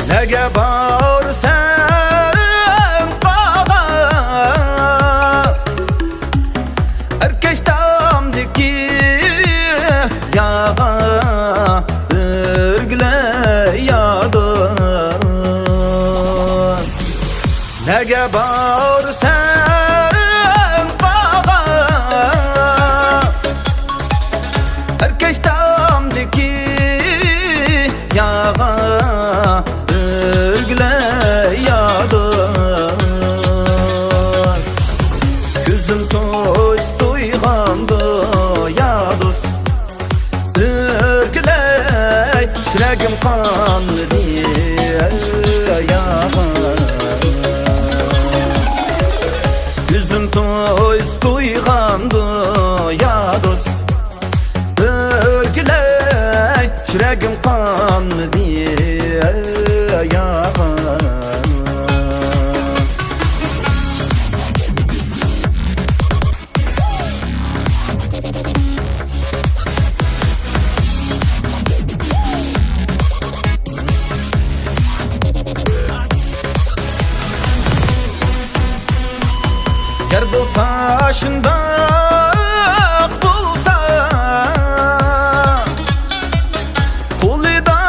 nege bağırsan qağa erkeştamdaki yağa örgüle yadır nege bağırsan qağa erkeştamdaki yağa örgüle yadır Gözüm toz toyğandı yadır örgüle şiregim kanlı diye yağı Gözüm toz toyğandı yadır örgüle şiregim kanlı diye yağı Yer bulsa şundak bulsa Kuli da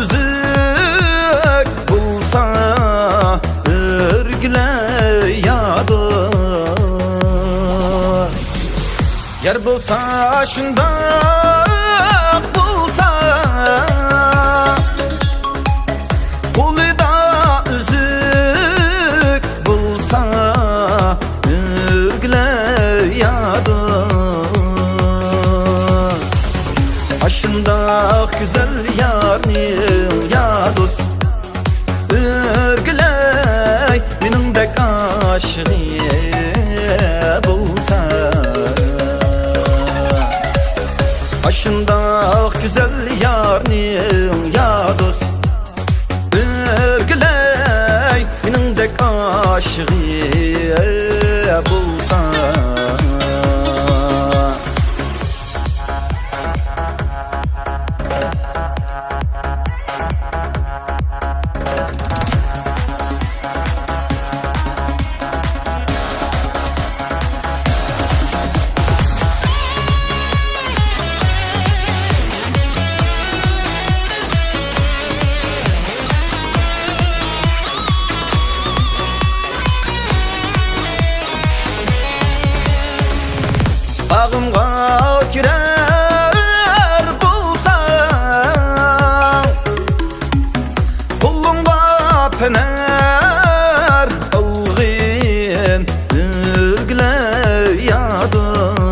üzük bulsa örgüle yadır Yer bulsa şundak bulsa Kuli da üzük bulsa Aşındak güzel yarnim ya dost Örgüley benim bek aşığı bulsa Aşındak güzel yarnim ya dost Örgüley benim bek aşığı bulsa Bağımga girer bulsam Kulumga pener algın örgüle yadır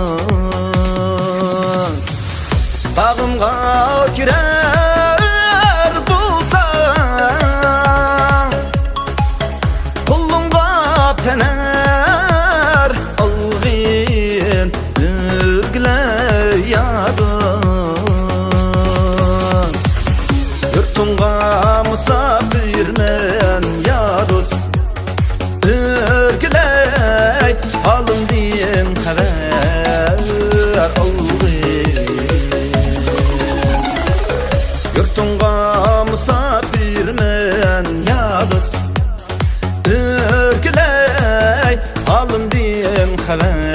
Bağımga girer bulsam Kulumga pener algın Yurtumga misafirmen ya dost Örgüley alın diyem haber aldı Yurtumga misafirmen ya dost Örgüley alın diyem haber